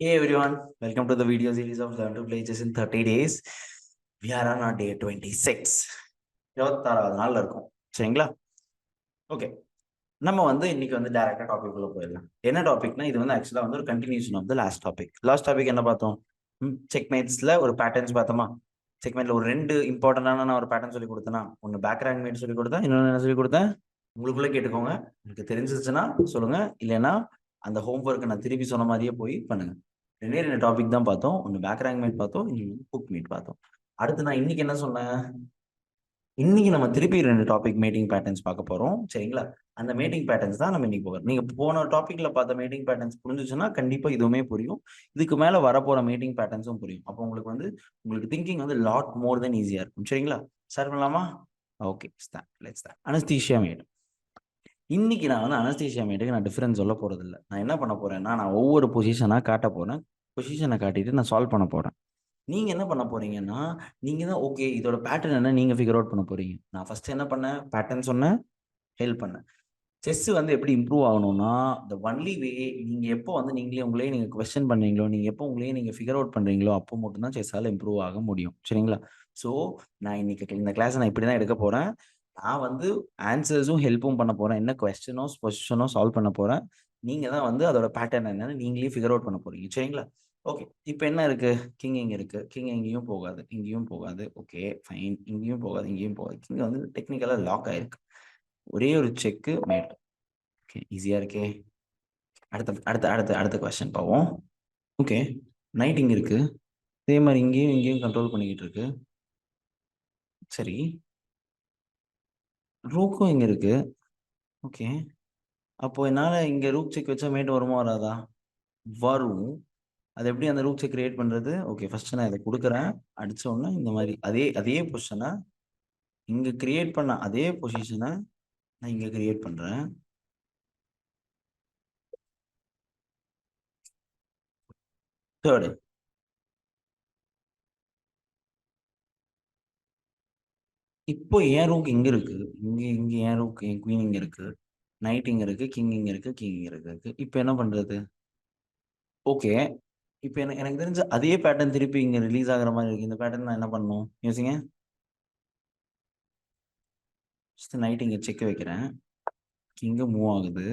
Hey everyone, welcome to the video series of Learn to Play Chess in 30 days. We are on our day 26. 26வது நாள்ல இருக்கும். சரிங்களா? Okay. நம்ம இன்னைக்கு டைரக்டா topic உள்ள போயிடலாம். என்ன டாபிக்னா இது ஆக்சுவலா ஒரு continuation of the last topic. Last topic என்ன பார்த்தோம்? செக்மேட்ஸ்ல ஒரு பேட்டர்ன்ஸ் பார்த்தோமா? செக்மேட்ல ஒரு ரெண்டு இம்பார்ட்டன்டான நான் ஒரு பேட்டர்ன் சொல்லி கொடுத்தேன்னா, ஒன்னு பேக் ரேங்க் மேட் சொல்லி கொடுத்தேன், இன்னொன்னு என்ன சொல்லி கொடுத்தேன்? உங்களுக்குள்ள கேட்டுக்கோங்க. உங்களுக்கு தெரிஞ்சிச்சுன்னா சொல்லுங்க, இல்லைன்னா அந்த ஹோம்ஒர்க்கை நான் திருப்பி சொன்ன மாதிரியே போய் பண்ணுங்க. ரெண்டு டாபிக் தான் பார்த்தோம். ஒன்று பேக் ரேங்க் மீட் பார்த்தோம், இன்னொன்று புக் மீட் பார்த்தோம். அடுத்து நான் இன்னைக்கு என்ன சொன்னேன்? இன்னைக்கு நம்ம திருப்பி ரெண்டு டாபிக் மீட்டிங் பேட்டர்ன்ஸ் பார்க்க போறோம். சரிங்களா? அந்த மீட்டிங் பேட்டர்ன்ஸ் தான் நம்ம இன்னைக்கு போகிறோம். நீங்க போன டாபிக்ல பார்த்த மீட்டிங் பேட்டர்ன்ஸ் புரிஞ்சுச்சுன்னா கண்டிப்பா இதுவுமே புரியும். இதுக்கு மேல வரப்போற மீட்டிங் பேட்டர்ன்ஸும் புரியும். அப்போ உங்களுக்கு திங்கிங் லாட் மோர் தென் ஈஸியா இருக்கும். சரிங்களா? ஸ்டார்ட் பண்ணலாமா? Okay, let's start. Anaesthesia meet. இன்னைக்கு நான் அனஸ்தீஷியா மீட்டுக்கு நான் டிஃபரன்ஸ் சொல்ல போறது இல்லை. நான் என்ன பண்ண போறேன்னா, நான் ஒவ்வொரு பொசிஷனா காட்ட போறேன். பொசிஷனை காட்டிட்டு நான் சால்வ் பண்ண போறேன். நீங்க என்ன பண்ண போறீங்கன்னா, நீங்க தான் ஓகே இதோட பேட்டர்ன் என்ன நீங்க ஃபிகர் அவுட் பண்ண போறீங்க. நான் ஃபர்ஸ்ட் என்ன பண்ணேன்? பேட்டர்ன் சொன்னேன், ஹெல்ப் பண்ணேன். செஸ் எப்படி இம்ப்ரூவ் ஆகணும்னா, த ஒன்லி வே நீங்க எப்போ உங்களையே நீங்க கொஸ்டின் பண்றீங்களோ, நீங்க எப்போ உங்களையே நீங்க ஃபிகர் அவுட் பண்றீங்களோ, அப்போ மட்டும் தான் செஸ்ஸால இம்ப்ரூவ் ஆக முடியும். சரிங்களா? ஸோ நான் இன்னைக்கு இந்த கிளாஸ் நான் இப்படி தான் எடுக்க போறேன். நான் ஆன்சர்ஸும் ஹெல்ப்பும் பண்ண போறேன். என்ன கொஸ்டினோ பொசிஷனோ சால்வ் பண்ண போறேன். நீங்க தான் அதோட பேட்டர்ன் என்னன்னு நீங்களே ஃபிகர் அவுட் பண்ண போறீங்க. சரிங்களா? ஓகே. இப்போ என்ன இருக்கு? கிங் இங்க இருக்கு. கிங் எங்கேயும் போகாது, இங்கேயும் போகாது. Okay fine. இங்கேயும் போகாது, இங்கேயும் போகாது. கிங் டெக்னிக்கலா லாக் ஆயிருக்கு. ஒரே ஒரு செக் மேட். ஓகே, ஈஸியா இருக்கே. அடுத்த அடுத்த அடுத்த அடுத்த கொஸ்டின் போவோம். ஓகே, நைட் இங்க இருக்கு. அதே மாதிரி இங்கேயும் இங்கேயும் கண்ட்ரோல் பண்ணிக்கிட்டு இருக்கு. சரி, ரூக்கும் இங்க இருக்கு. ஓகே, அப்போ என்னால இங்க ரூக் செக் வச்சா மேட் வருமா வராதா? வரும். அது எப்படி அந்த ரூக் செக் கிரியேட் பண்றது? ஓகே, ஃபர்ஸ்ட் நான் இதை கொடுக்குறேன். அடிச்ச உடனே இந்த மாதிரி அதே அதே பொசிஷனை இங்க கிரியேட் பண்ண அதே பொசிஷனை நான் இங்க கிரியேட் பண்றேன். தேர்டு, இப்போ என் ரூக் இங்க இருக்கு. இங்க இங்க என் ரூக் என் குவீன் இங்க இருக்கு. நைட் இங்க இருக்கு, கிங் இங்க இருக்கு, கிங் இங்க இருக்கு. இப்போ என்ன பண்றது? ஓகே, இப்போ எனக்கு தெரிஞ்ச அதே பேட்டர்ன் திருப்பி இங்க ரிலீஸ் ஆகுற மாதிரி இருக்கு. இந்த பேட்டர்ன் நான் என்ன பண்ணணும் யோசிங்க. நைட் இங்க செக் வைக்கிறேன், கிங்க மூவ் ஆகுது.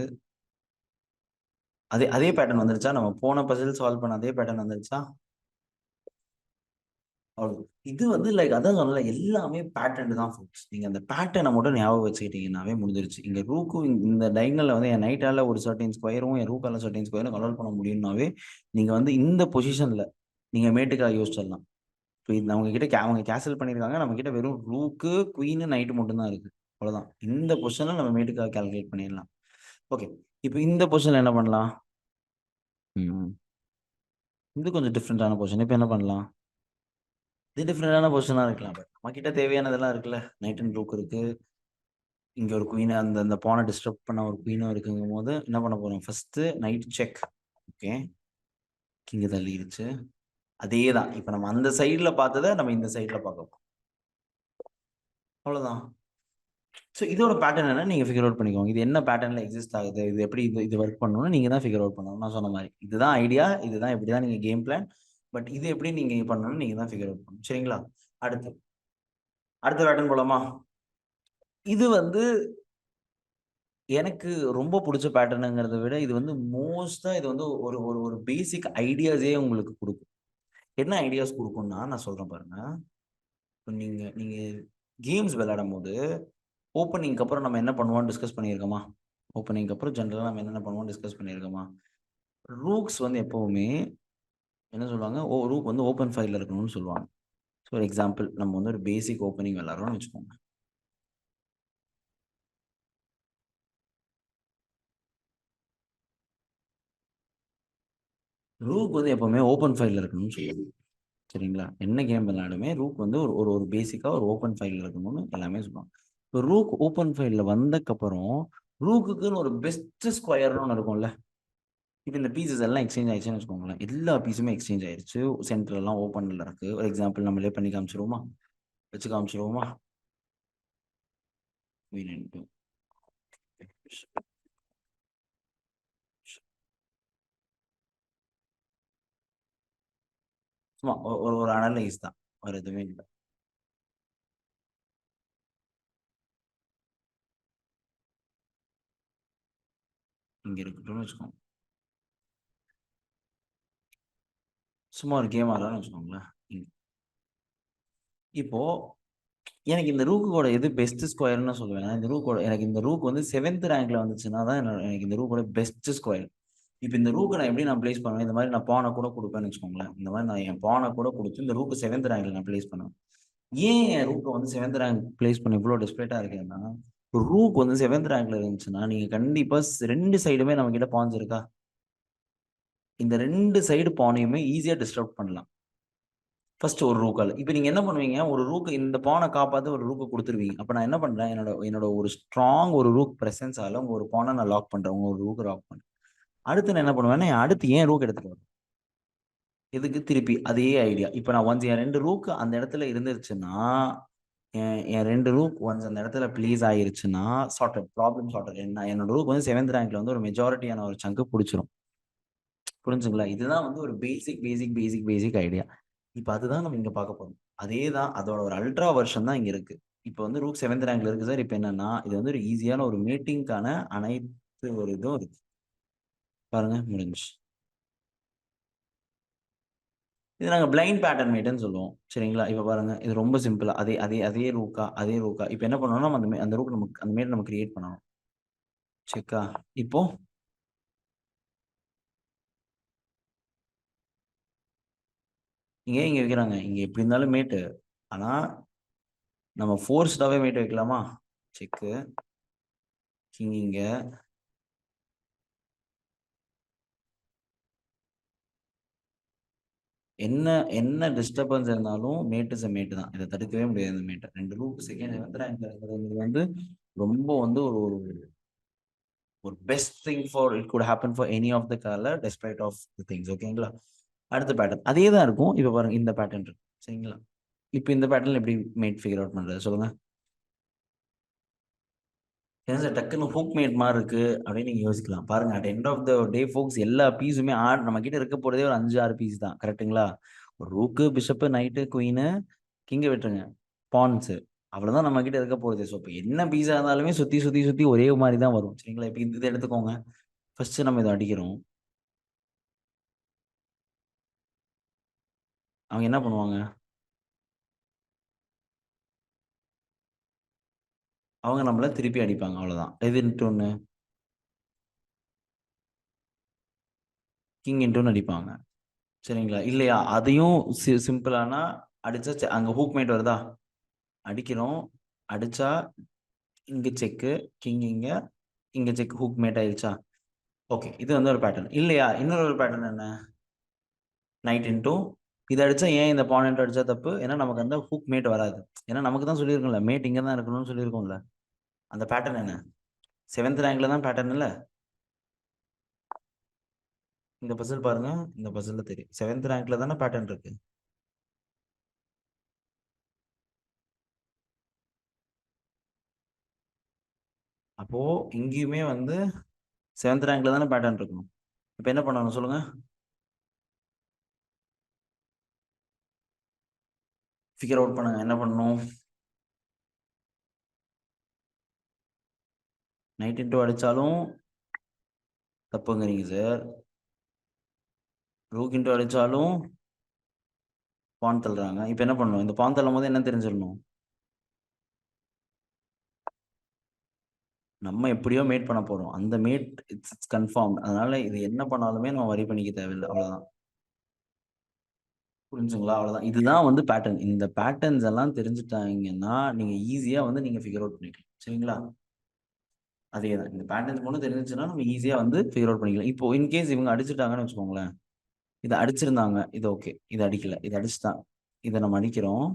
அதே பேட்டர்ன் வந்துருச்சா? நம்ம போன பசில் சால்வ் பண்ண அதே பேட்டர்ன் வந்துருச்சா? அவ்வளவு. இது லைக் அதான் சொன்னல, எல்லாமே பேட்டர்ன் தான் ஃபோக்ஸ். நீங்க அந்த பேட்டர்னை மட்டும் ஞாபகம் வச்சுக்கிட்டீங்கன்னாவே முடிஞ்சிருச்சு. இங்க ரூக்கும் இந்த டைங்கல்ல என் நைட்டால ஒரு சர்டைன் ஸ்கொயரும் என் ரூக்கால சர்டைன் ஸ்கொயரும் கண்ட்ரோல் பண்ண முடியும்னாவே நீங்க இந்த பொசிஷன்ல நீங்க மேட்டுக்காக யோசிச்சிடலாம். இப்போ இது அவங்க கிட்ட அவங்க கேன்சல் பண்ணியிருக்காங்க. நம்ம கிட்ட வெறும் ரூக்கு குயின் நைட்டு மட்டும் தான் இருக்கு. அவ்வளவுதான். இந்த பொசிஷன்ல நம்ம மேட்டுக்காக கால்குலேட் பண்ணிடலாம். ஓகே, இப்போ இந்த பொசிஷன்ல என்ன பண்ணலாம்? இது கொஞ்சம் டிஃப்ரெண்டான பொசிஷன். இப்போ என்ன பண்ணலாம்? இது டிஃப்ரெண்டான பொசிஷனா இருக்கலாம். பட் நம்ம கிட்ட தேவையானதெல்லாம் இருக்குல்ல. நைட் அண்ட் ரூக் இருக்கு. இங்க ஒரு குயின், அந்த அந்த பானை டிஸ்டர்ப் பண்ண ஒரு குயினும் இருக்குங்கும் போது என்ன பண்ண போறோம்? First night check. Okay, king தள்ளிடுச்சு. அதே தான். இப்போ நம்ம அந்த சைடுல பார்த்ததை நம்ம இந்த சைடுல பார்க்க போறோம். அவ்வளவுதான். ஸோ இதோட பேட்டர்ன் என்ன நீங்க ஃபிகர் அவுட் பண்ணிக்கோங்க. இது என்ன பேட்டர்ன்ல எக்ஸிஸ்ட் ஆகுது, இது எப்படி இது ஒர்க் பண்ணணும்னு நீங்க தான் ஃபிகர் அவுட் பண்ணணும். நான் சொன்ன மாதிரி இதுதான் ஐடியா, இதுதான் இப்படிதான் நீங்க கேம் பிளான். பட் இது எப்படி நீங்க பண்ணணும்னு நீங்க தான் ஃபிகர் அவுட் பண்ணணும். சரிங்களா? அடுத்து அடுத்த பேட்டர்ன் போலாமா? இது எனக்கு ரொம்ப பிடிச்ச பேட்டர்னுங்கிறத விட இது மோஸ்டா இது ஒரு ஒரு ஒரு பேசிக் ஐடியாஸே உங்களுக்கு கொடுக்கும். என்ன ஐடியாஸ் கொடுக்கும்னா நான் சொல்றேன் பாருங்க. இப்போ நீங்க நீங்க கேம்ஸ் விளையாடும் போது ஓப்பனிங்க்கு அப்புறம் நம்ம என்ன பண்ணுவோம்னு டிஸ்கஸ் பண்ணியிருக்கோமா? ஓப்பனிங்க்கு அப்புறம் ஜென்ரலாக நம்ம என்னென்ன பண்ணுவோம் டிஸ்கஸ் பண்ணியிருக்கோமா? ரூக்ஸ் எப்பவுமே என்ன சொல்லுவாங்க? ரூக் ஓப்பன் ஃபைல்ல இருக்கணும்னு சொல்லுவாங்க. ஃபார் எக்ஸாம்பிள் நம்ம ஒரு பேசிக் ஓப்பனிங் விளையாடுறோம்னு வச்சுக்கோங்க. ரூக் எப்பவுமே ஓப்பன் ஃபைல்ல இருக்கணும்னு சொல்லுவாங்க. சரிங்களா? என்ன கேம் விளையாடுமே ரூக் ஒரு ஒரு ஒரு பேசிக்கா ஒரு ஓப்பன் ஃபைல்ல இருக்கணும்னு எல்லாமே சொல்லுவாங்க. இப்போ ரூக் ஓப்பன் ஃபைல்ல வந்தக்கப்புறம் ரூக்குன்னு ஒரு பெஸ்ட் ஸ்கொயர்னு ஒன்று இருக்கும்ல. இப்போ இந்த பீசஸ் எல்லாம் எக்ஸ்சேஞ்ச் ஆயிடுச்சுன்னு வச்சுக்கோங்களேன். எல்லா பீஸுமே எக்ஸ்சேஞ்ச் ஆயிடுச்சு. சென்டர் எல்லாம் ஓப்பன்ல இருக்கு. ஒரு எக்ஸாம்பிள் நம்மளே பண்ணி காமிச்சிருவோமா? வச்சு காமிச்சிருவோமா? சும்மா ஒரு அனலைஸ் தான், வேற எதுவுமே இல்லை. இங்க இருக்கட்டும்னு வச்சுக்கோங்க. சும்மா ஒரு கேம் ஆடலாம்னு வச்சுக்கோங்களேன். இப்போ எனக்கு இந்த ரூக்கோட எது பெஸ்ட் ஸ்கொயர்னு சொல்லுவேன். இந்த ரூக்கோட எனக்கு இந்த ரூக் வந்து 7th ரேங்க்ல வந்துச்சுன்னா தான் எனக்கு இந்த ரூக்கோட பெஸ்ட் ஸ்கொயர். இப்போ இந்த ரூக்கை நான் எப்படி நான் பிளேஸ் பண்ணுவேன், இந்த மாதிரி நான் பானை கூட கொடுப்பேன்னு வச்சுக்கோங்களேன். இந்த மாதிரி நான் என் பானை கூட கொடுத்து இந்த ரூக்கு 7th ரேங்க்ல நான் பிளேஸ் பண்ணுவேன். ஏன் என் ரூக்கை வந்து 7th ரேங்க் பிளேஸ் பண்ணி இவ்வளோ டெஸ்பரேட்டா இருக்கேன்னா, ரூக் வந்து 7th ரேங்க்ல இருந்துச்சுன்னா நீங்க கண்டிப்பா ரெண்டு சைடுமே நம்ம கிட்ட பான்ஸ் இருக்கா, இந்த ரெண்டு சைடு பானையுமே ஈஸியா டிஸ்டர்ப் பண்ணலாம். ஃபர்ஸ்ட் ஒரு ரூக்கால். இப்போ நீங்க என்ன பண்ணுவீங்க, ஒரு ரூக் இந்த பானை காப்பாத்து ஒரு ரூக்கை கொடுத்துருவீங்க. அப்ப நான் என்ன பண்றேன், என்னோட ஒரு ஸ்ட்ராங் ஒரு ரூக் பிரசன்ஸால உங்க ஒரு பானை நான் லாக் பண்றேன், உங்க ஒரு ரூக் லாக் பண்றேன். அடுத்து நான் என்ன பண்ணுவேன்னா, அடுத்து ஏன் ரூக் எடுத்துட்டு வரேன், எதுக்கு திருப்பி அதே ஐடியா. இப்போ நான் ஒன்ஸ் என் 2 ரூக் அந்த இடத்துல இருந்துருச்சுன்னா, என் 2 ரூக் ஒன்ஸ் அந்த இடத்துல ப்ளீஸ் ஆயிருச்சுன்னா சார்ட்டட், ப்ராப்ளம் சார்ட்டட். என்னோட ரூக் வந்து 7th ரேங்க்ல வந்து ஒரு மெஜாரிட்டியான ஒரு சங்கு பிடிச்சிரும். புரிஞ்சுங்களா? இதுதான் வந்து ஒரு பேசிக் ஐடியா. இப்போ அதுதான் நம்ம இங்க பார்க்க போறோம். அதே தான், அதோட ஒரு அல்ட்ரா வெர்ஷன் தான் இங்க இருக்கு. இப்போ வந்து ரூக் 7th ரேங்க்ல இருக்கு சார். இப்போ என்னன்னா, இது வந்து ஒரு ஈஸியான ஒரு மீட்டிங்கான அனைத்து ஒரு இதுவும் இருக்கு. பாருங்க, முடிஞ்சு. இது நாங்க பிளைண்ட் பேட்டர்ன் மேட்னு சொல்லுவோம். சரிங்களா? இப்ப பாருங்க, இது ரொம்ப சிம்பிளா அதே ரூக்கா. இப்ப என்ன பண்ணணும்னா, நம்ம அந்த ரூக் நமக்கு அந்த மேட் நம்ம கிரியேட் பண்ணணும். செக்கா? இப்போ இங்க வைக்கிறாங்க. இங்க எப்படி இருந்தாலும் மேட்டு. ஆனா நம்ம ஃபோர்ஸ்டாவே மேட் வைக்கலாமா? செக்கு, கிங் இங்க. என்ன என்ன டிஸ்டர்பன்ஸ் இருந்தாலும் மேட் இஸ் மேட் தான். இதை தடுக்கவே முடியாது. இந்த மேட்டை 2 ரூக் செகண்ட் ரேங்க்ல இருக்கிறது வந்து ரொம்ப வந்து ஒரு ஒரு best thing for it good happen for any of the colour despite of the things. ஓகேங்களா? அடுத்த பேட்டர்ன் அதே தான் இருக்கும். இப்போ பாருங்க, இந்த பேட்டர்ன் இருக்கு. சரிங்களா? இப்போ இந்த பேட்டர்ன் எப்படி மேட் ஃபிகர் அவுட் பண்றது சொல்லுங்க. ஏன்னா சார் டக்குன்னு ஹூக் மேட் மாதிரி இருக்கு அப்படின்னு நீங்க யோசிக்கலாம். பாருங்க, அட் எண்ட் ஆஃப் த டே ஃபோக்ஸ் எல்லா பீஸுமே நம்ம கிட்ட இருக்க போறதே ஒரு 5-6 பீஸ் தான். கரெக்ட்டுங்களா? ஒரு ரூக்கு, பிஷப்பு, நைட்டு, குயினு, கிங்க விட்டுருங்க, பான்ஸ், அவ்வளவுதான் நம்ம கிட்ட இருக்க போகுது. ஸோ இப்போ என்ன பீஸா இருந்தாலுமே சுத்தி சுத்தி சுத்தி ஒரே மாதிரி தான் வரும். சரிங்களா? இப்போ இதை எடுத்துக்கோங்க. ஃபர்ஸ்ட் நம்ம இதை அடிக்கிறோம். அவங்க என்ன பண்ணுவாங்க, அவங்க நம்மள திருப்பி அடிப்பாங்க. அவ்வளவுதான். எது இன்ட்டு ஒன்று, கிங் இன்ட்டு ஒன்று அடிப்பாங்க. சரிங்களா? இல்லையா, அதையும் சிம்பிளானா அடிச்சா அங்க ஹூக் மேட் வருதா, அடிக்கிறோம், அடிச்சா இங்க செக்கு, கிங் இங்க, இங்க செக், ஹூக் மேட் ஆயிடுச்சா? ஓகே, இது வந்து ஒரு பேட்டர்ன். இல்லையா, இன்னொரு ஒரு பேட்டர்ன் என்ன, நைட் இன்டூ இது அடிச்சா, ஏன் இந்த பான் இன்டூ அடிச்சா தப்பு, ஏன்னா நமக்கு அந்த ஹூக் மேட் வராது. ஏன்னா நமக்கு தான் சொல்லியிருக்கோம்ல, மேட் இங்க தான் இருக்கணும்னு சொல்லியிருக்கோம்ல. அந்த பேட்டர்ன் என்ன, 7th ரேங்க்ல தான் பேட்டர்ன் இல்ல. இந்த பசில் பாருங்க, இந்த பசில் தெரியும் 7th ரேங்க்ல தானே பேட்டர்ன் இருக்கு. அப்போ இங்கேயுமே வந்து 7th ரேங்க்ல தானே பேட்டர்ன் இருக்கணும். இப்போ என்ன பண்ணணும் சொல்லுங்க, ஃபிகர் அவுட் பண்ணுங்க. என்ன பண்ணணும், நைட் இன்டூ அடிச்சாலும் தப்புங்கிறீங்க சார், ரூக் இன்டூ அடிச்சாலும் பான் தள்ளுறாங்க. இப்போ என்ன பண்ணணும், இந்த பான் தள்ளும் போது என்ன தெரிஞ்சிடணும், நம்ம எப்படியோ மேட் பண்ண போறோம். அந்த மேட் இட்ஸ் கன்ஃபார்ம். அதனால இது என்ன பண்ணாலுமே நம்ம வரி பண்ணிக்க தேவையில்லை. அவ்வளவுதான். புரிஞ்சுங்களா? அவ்வளவுதான். இதுதான் வந்து பேட்டர்ன். இந்த பேட்டர்ன்ஸ் எல்லாம் தெரிஞ்சுட்டாங்கன்னா நீங்க ஈஸியா வந்து நீங்க ஃபிகர் அவுட் பண்ணிக்கலாம். சரிங்களா? அதேதான். இந்த பேட்டர்ன்ஸ் மட்டும் தெரிஞ்சுச்சுன்னா நம்ம ஈஸியா வந்து ஃபிகர் அவுட் பண்ணிக்கலாம். இப்போ இன்கேஸ் இவங்க அடிச்சுட்டாங்கன்னு வச்சுக்கோங்களேன், இதை அடிச்சிருந்தாங்க, இது ஓகே, இது அடிக்கல, இது அடிச்சுட்டான், இதை நம்ம அடிக்கிறோம்,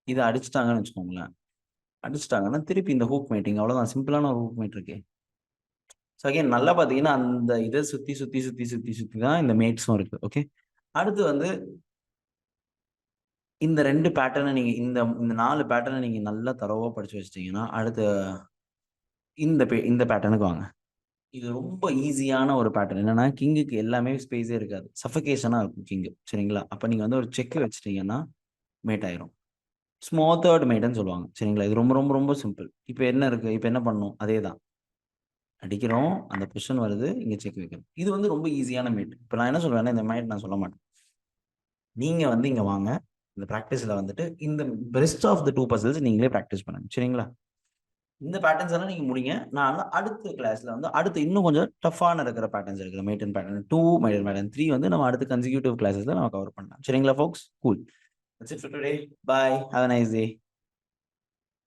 இதை அடிச்சுட்டாங்கன்னு வச்சுக்கோங்களேன், அடிச்சுட்டாங்கன்னா திருப்பி இந்த ஹூக் மேட்டிங், அவ்வளவுதான். சிம்பிளான ஒரு ஹூக் மேட் இருக்கு. ஸோ அகைன் நல்லா பார்த்தீங்கன்னா அந்த இதை சுத்தி சுத்தி சுத்தி சுத்தி சுத்தி தான் இந்த மேட்ஸும் இருக்கு. ஓகே, அடுத்து வந்து இந்த 2 பேட்டர்னை நீங்க இந்த 4 பேட்டர்னை நீங்க நல்லா தரோவா படிச்சு வச்சிட்டீங்கன்னா, அடுத்து இந்த பேட்டர்னுக்கு வாங்க. இது ரொம்ப ஈஸியான ஒரு பேட்டர்ன். என்னன்னா கிங்குக்கு எல்லாமே ஸ்பேஸே இருக்காது, சஃபகேஷனா இருக்கும் கிங்கு. சரிங்களா? அப்ப நீங்க வந்து ஒரு செக் வச்சிட்டீங்கன்னா மேட் ஆயிரும். ஸ்மோத்தர்ட் மேட்னு சொல்லுவாங்க. சரிங்களா? இது ரொம்ப ரொம்ப ரொம்ப சிம்பிள். இப்போ என்ன இருக்கு? இப்போ என்ன பண்ணணும்? அதே தான். அடிக்கிறோம், அந்த பொசிஷன் வருது, இங்க செக் வைக்கணும். இது வந்து ரொம்ப ஈஸியான மேட். இப்போ நான் என்ன சொல்வேன்னா, இந்த மேட் நான் சொல்ல மாட்டேன். நீங்க வந்து இங்க வாங்க, இந்த ப்ராக்டிஸ்ல வந்துட்டு இந்த பெஸ்ட் ஆஃப் த 2 பசில்ஸ் நீங்களே ப்ராக்டிஸ் பண்ணுங்க. சரிங்களா? இந்த பேட்டர்ன்ஸ் எல்லாம் நீங்க முடிங்க. நான் வந்து அடுத்த கிளாஸ்ல வந்து அடுத்து இன்னும் கொஞ்சம் டஃப்பான இருக்கிற பேட்டர்ன்ஸ் இருக்கிற மெயின்டைன் பேட்டர்ன் 2 மெயின்டைன் பேட்டர்ன் 3 வந்து நம்ம அடுத்த கன்சிக்யூட்டிவ் கிளாஸஸ்ல நம்ம கவர் பண்ணலாம். சரிங்களா folks? Cool. That's it for today. Bye. Have a nice day.